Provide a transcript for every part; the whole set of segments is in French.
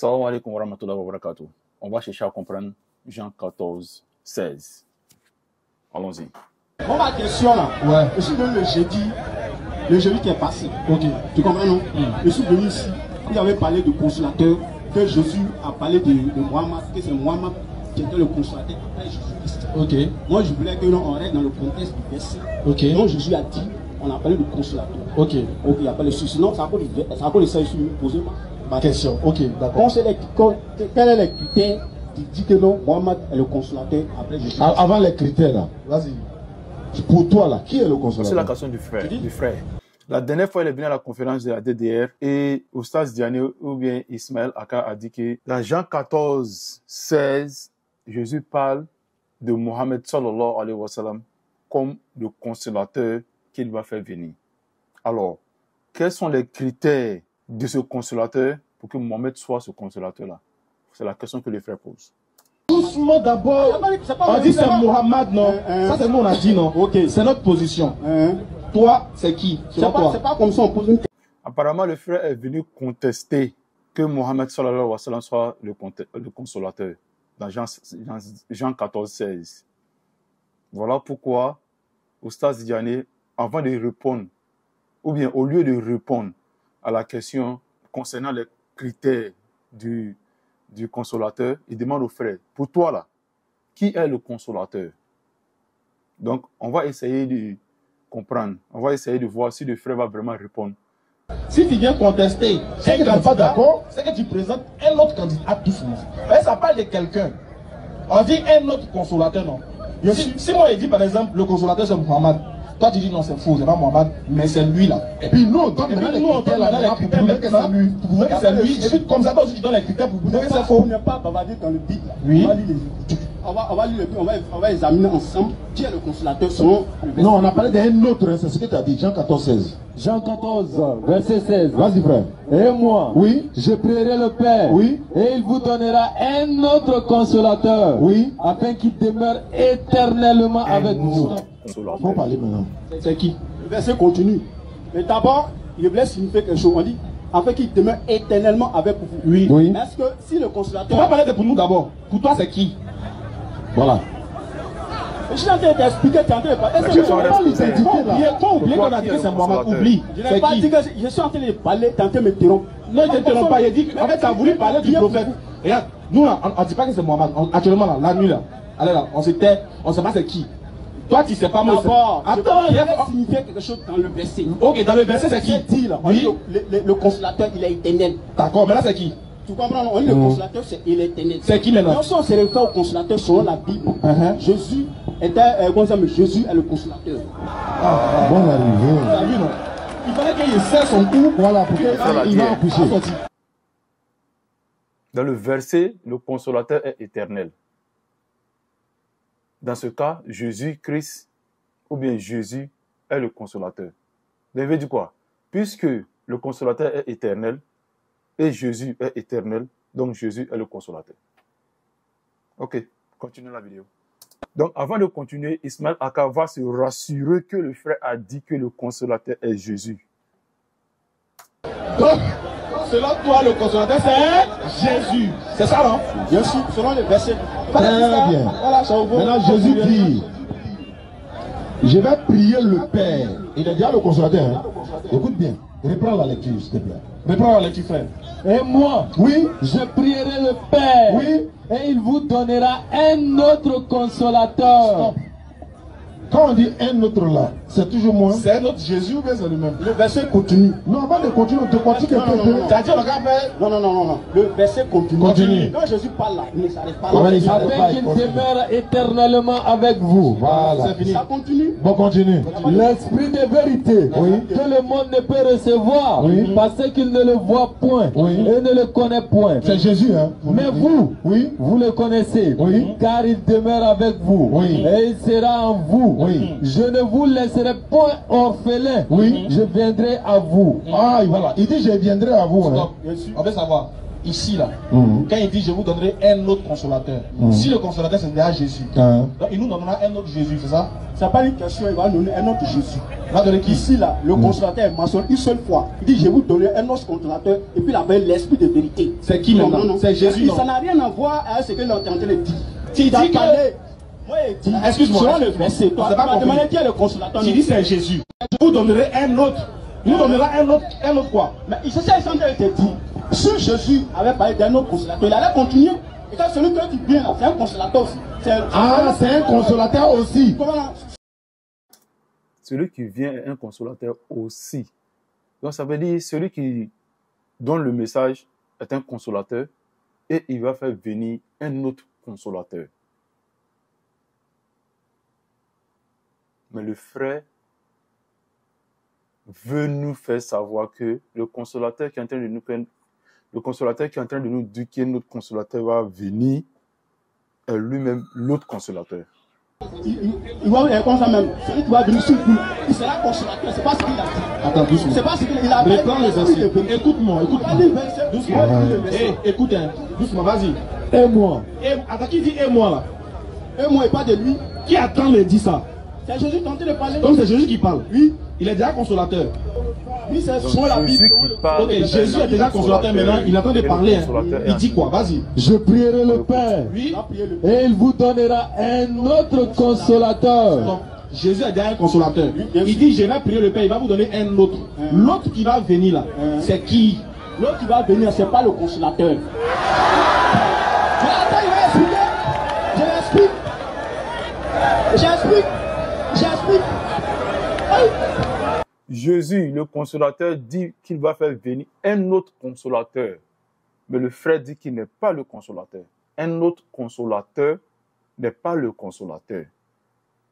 Salam alaikum wa rahmatullahi wa barakatuh. On va chercher à comprendre Jean 14, 16. Allons-y. Bon, ma question là, je suis venu le jeudi qui est passé. Ok. Tu comprends non? Je suis venu ici, il avait parlé de consolateur, que Jésus a parlé de Mohammed, que c'est Mohammed qui était le consolateur après Jésus-Christ. Ok. Moi je voulais que l'on reste dans le contexte du verset. Ok. Donc Jésus a dit, on a parlé de consolateur. Ok. Ok, il n'y a pas de souci. Sinon, c'est à cause de ça que je suis posé ma question. Ok, d'accord. Quel est le critère qui dit que non, Mohammed est le consolateur après Jésus? Avant les critères là, vas-y. Pour toi là, qui est le consolateur? C'est la question du frère. La dernière fois, il est venu à la conférence de la DDR et Oustaz Diané ou bien Ismaël Aka a dit que dans Jean 14, 16, Jésus parle de Mohammed sallallahu alayhi wa sallam comme le consolateur qu'il va faire venir. Alors, quels sont les critères de ce consolateur pour que Mohammed soit ce consolateur-là? C'est la question que les frères posent. Doucement d'abord, on dit c'est Mohammed, non? Ça c'est nous on a dit, non? Ok. C'est notre position. Toi, c'est qui? C'est pas comme ça on pose une question. Apparemment, le frère est venu contester que Mohammed sallallahu alayhi wa sallam soit le consolateur dans Jean 14, 16. Voilà pourquoi Oustaz Diané, avant de répondre, ou bien au lieu de répondre à la question concernant les critères du consolateur, il demande au frère, pour toi là, qui est le consolateur? Donc, on va essayer de comprendre, on va essayer de voir si le frère va vraiment répondre. Si tu viens contester, c'est que tu n'es pas d'accord, c'est que tu présentes un autre candidat doucement. Ça parle de quelqu'un. On dit un autre consolateur, non? Si moi je dis par exemple, le consolateur c'est Mohammed, toi tu dis non c'est faux, c'est pas Mohammed, mais c'est lui là. Et puis nous on donne les critères pour que c'est lui. Pour prouver que c'est lui. Et puis comme ça toi aussi tu donnes les critères pour prouver que c'est faux. On n'est pas bavardé dans le Bible. Oui. On va lire le Bible, on va examiner ensemble qui est le consolateur selon le verset. Non, on a parlé d'un autre, c'est ce que tu as dit, Jean 14, 16. Jean 14, verset 16. Vas-y frère. Et moi, oui, je prierai le Père, oui, et il vous donnera un autre consolateur, oui, afin qu'il demeure éternellement avec vous. Faut parler maintenant. C'est qui? Le verset continue. Mais d'abord, il voulait signifier quelque chose. On dit, afin qu'il demeure éternellement avec vous. Oui, oui. Est-ce que si le consolateur... On va parler de pour nous d'abord. Pour toi, c'est qui? Voilà. Je suis en train d'expliquer, tu es en train de parler. Quand oublie qu'on a dit que c'est Mohammed, oublie. Je n'ai pas dit que je suis en train de parler, tu es en train de me interrompre. Non, je ne t'interromps pas. Il dit en fait, tu as voulu parler du prophète. Regarde, nous, on ne dit pas que c'est Mohammed. Actuellement, là, la nuit, là, allez là, on ne sait pas c'est qui. Toi, tu ne sais pas moi. Attends, il y a signifié quelque chose dans le verset. Ok, dans le verset, c'est qui? Dit là, oui. Le consolateur, il est éternel. D'accord, mais là, c'est qui? Tu comprends? On dit le consolateur, il est éternel. C'est qui maintenant? Non, si on se réfère au consolateur selon la Bible, Jésus Jésus est le consolateur. Bon arrivé. Il fallait qu'il serre son cou, voilà, pour qu'il va accoucher. Dans le verset, le consolateur est éternel. Dans ce cas, Jésus-Christ, ou bien Jésus, est le consolateur. Vous veut dire quoi? Puisque le consolateur est éternel, et Jésus est éternel, donc Jésus est le consolateur. Ok, continuez la vidéo. Donc, avant de continuer, Ismaël Aka va se rassurer que le frère a dit que le consolateur est Jésus. Donc, selon toi, le consolateur, c'est Jésus. C'est ça, non? Bien sûr, selon le verset. Très bien. Voilà, ça vaut. Maintenant, Jésus dit, je vais prier le Père. Il est déjà le consolateur. Hein? Écoute bien. Reprends la lecture, s'il te plaît. Reprends la lecture, frère. Et moi, oui, je prierai le Père, oui, et il vous donnera un autre consolateur. Stop. Quand on dit un autre là, c'est toujours moi. C'est un autre Jésus ou bien c'est lui-même? Le verset continue. Non, avant de continuer, on te continue. Non. Le verset continue. Continue. Quand Jésus parle là, il ne s'arrête pas Afin là. qu'il demeure éternellement avec vous. Voilà. C'est fini. Ça continue. Bon, continue. L'esprit de vérité, que le monde ne peut recevoir, parce qu'il ne le voit point et ne le connaît point. C'est Jésus, hein? Mais vous, vous le connaissez, car il demeure avec vous et il sera en vous. Je ne vous laisserai point orphelin. Je viendrai à vous. Ah, voilà. Il dit je viendrai à vous. Stop. On veut savoir. ici là, quand il dit je vous donnerai un autre consolateur, si le consolateur c'est déjà Jésus, donc il nous donnera un autre Jésus, c'est ça? C'est pas une question, il va donner un autre Jésus. Il va donner qui? Ici là, le consolateur est mentionné une seule fois. Il dit je vais vous donner un autre consolateur et puis il appelle l'esprit de vérité. C'est qui maintenant? C'est Jésus. Ça n'a rien à voir avec ce que l'on est en train de dire. Tu dis que... Excuse-moi, selon le verset, toi, tu m'as demandé qui est le consolateur. Tu dis c'est Jésus. Je vous donnerai un autre. Il vous donnera un autre quoi? Mais c'est ça, ils sont en train de te dire. Si Jésus avait parlé d'un autre consolateur, il allait continuer. Et quand celui que tu viens là, c'est un consolateur aussi. C'est un consolateur aussi. Comment? Celui qui vient est un consolateur aussi. Donc ça veut dire celui qui donne le message est un consolateur et il va faire venir un autre consolateur. Mais le frère veut nous faire savoir que le consolateur qui est en train de nous dire que notre consolateur va venir est lui-même l'autre consolateur. Il va comme ça même. Celui qui va venir sur vous, il sera consolateur. C'est pas ce qu'il a dit. Attends, doucement. C'est pas ce qu'il a dit. Reprends les versets. Écoute-moi, écoute-moi. Doucement. Écoute, doucement, vas-y. Et moi. Attends, qui dit et moi là? Et moi et pas de lui. Qui attend me dit ça? C'est Jésus qui est en train de parler. Donc c'est Jésus qui parle. Oui. Il est déjà consolateur. Oui, c'est sur la Bible. Ok, Jésus est déjà consolateur maintenant. Il est en train de parler. Il dit quoi? Vas-y. Je prierai le Père. Oui. Et il vous donnera un autre consolateur. Donc, Jésus est déjà un consolateur. Il dit, je vais prier le Père, il va vous donner un autre. L'autre qui va venir là, c'est qui? L'autre qui va venir, c'est pas le consolateur. Attends, il va expliquer. J'explique. Jésus, le consolateur, dit qu'il va faire venir un autre consolateur. Mais le frère dit qu'il n'est pas le consolateur. Un autre consolateur n'est pas le consolateur.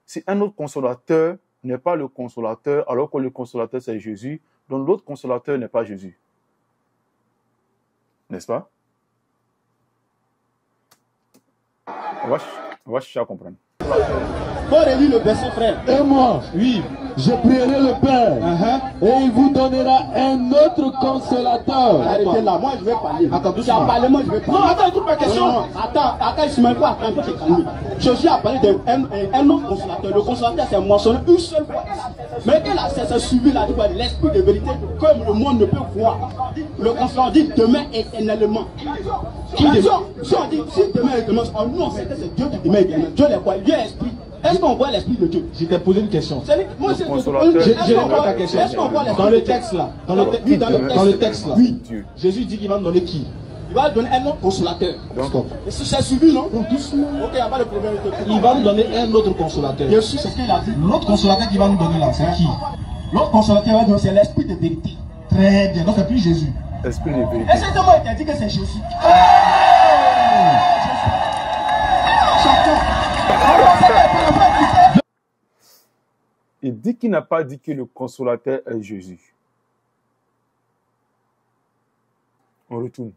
Si un autre consolateur n'est pas le consolateur, alors que le consolateur c'est Jésus, donc l'autre consolateur n'est pas Jésus. N'est-ce pas? On va chercher à comprendre. Faut relire le verset, frère. Et moi, Oui. je prierai le Père. Et il vous donnera un autre consolateur. Arrêtez là, moi je vais parler. Attends, tu as parlé, moi je vais parler. Non, attends, écoute ma question. Non, attends, Ismaël, faut attendre que tu te calmes. Jésus a parlé d'un autre consolateur. Le consolateur, c'est mentionné une seule fois ici. Mais que là, c'est suivi là, l'esprit de vérité, comme le monde ne peut voir. Le consolateur dit demain éternellement. Si on dit, si demain éternellement, nous on fait que c'est Dieu qui demain éternellement. Dieu est quoi? Dieu est esprit. Est-ce qu'on voit l'esprit de Dieu? Je t'ai posé une question. Moi, c'est Je réponds à ta question. Est-ce qu'on voit l'esprit Dans le texte là, dans le texte là, oui. Jésus dit qu'il va me donner qui? Il va donner un autre consolateur. Et si c'est suivi, non? Doucement. Ok, il n'y a pas de problème. Il va nous donner un autre consolateur. Bien sûr, c'est ce qu'il a dit. L'autre consolateur qu'il va nous donner là, c'est qui? L'autre consolateur, c'est l'esprit de vérité. Très bien, donc c'est plus Jésus. Esprit de vérité. Est-ce que moi, il t'a dit que c'est Jésus? Il dit qu'il n'a pas dit que le consolateur est Jésus. On retourne.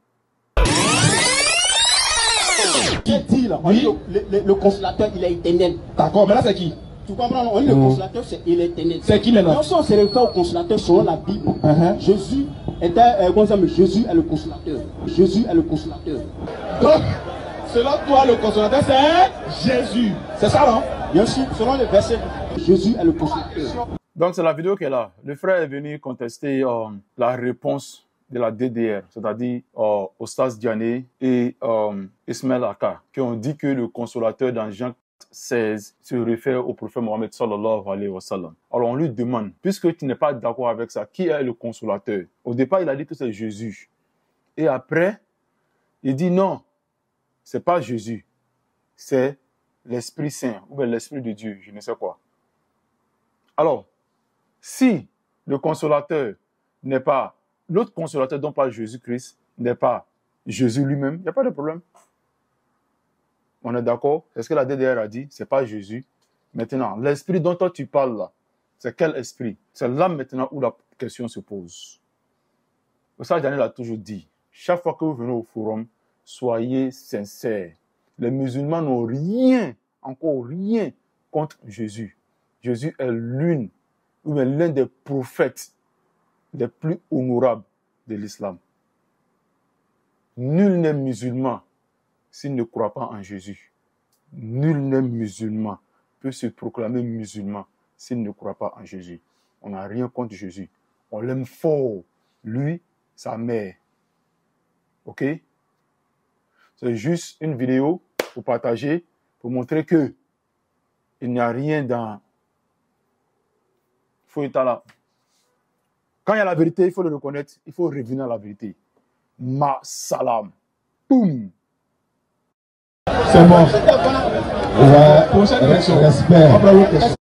Qui dit là? Oui. Le consolateur, il est éternel. D'accord, mais là c'est qui? Tu comprends? On dit le consolateur, il est éternel. C'est qui maintenant? Non, si on se réfère au consolateur selon la Bible, Jésus Jésus est le consolateur. Jésus est le consolateur. Donc, selon toi, le consolateur c'est Jésus. C'est ça, non? Bien sûr, selon le verset, Jésus est le consolateur. Donc c'est la vidéo qui est là. Le frère est venu contester la réponse de la DDR, c'est-à-dire Ostas Diané et Ismaël Aka, qui ont dit que le consolateur dans Jean 16 se réfère au prophète Mohammed sallallahu alayhi wa sallam. Alors on lui demande, puisque tu n'es pas d'accord avec ça, qui est le consolateur? Au départ, il a dit que c'est Jésus. Et après, il dit non, c'est pas Jésus, c'est l'Esprit Saint, ou bien l'Esprit de Dieu, je ne sais quoi. Alors, si le consolateur n'est pas, l'autre consolateur dont parle Jésus-Christ n'est pas Jésus lui-même, il n'y a pas de problème. On est d'accord? C'est ce que la DDR a dit, c'est pas Jésus. Maintenant, l'esprit dont toi tu parles là, c'est quel esprit? C'est là maintenant où la question se pose. Ça, Daniel a toujours dit, chaque fois que vous venez au forum, soyez sincères. Les musulmans n'ont rien, encore rien, contre Jésus. Jésus est l'un des prophètes les plus honorables de l'islam. Nul n'est musulman s'il ne croit pas en Jésus. Nul n'est musulman peut se proclamer musulman s'il ne croit pas en Jésus. On n'a rien contre Jésus. On l'aime fort. Lui, sa mère. Ok? C'est juste une vidéo pour partager, pour montrer que il n'y a rien dans faux état là. Quand il y a la vérité, il faut le reconnaître. Il faut revenir à la vérité. Ma salam. Boum. C'est bon. Ouais, Prochaine question. respect.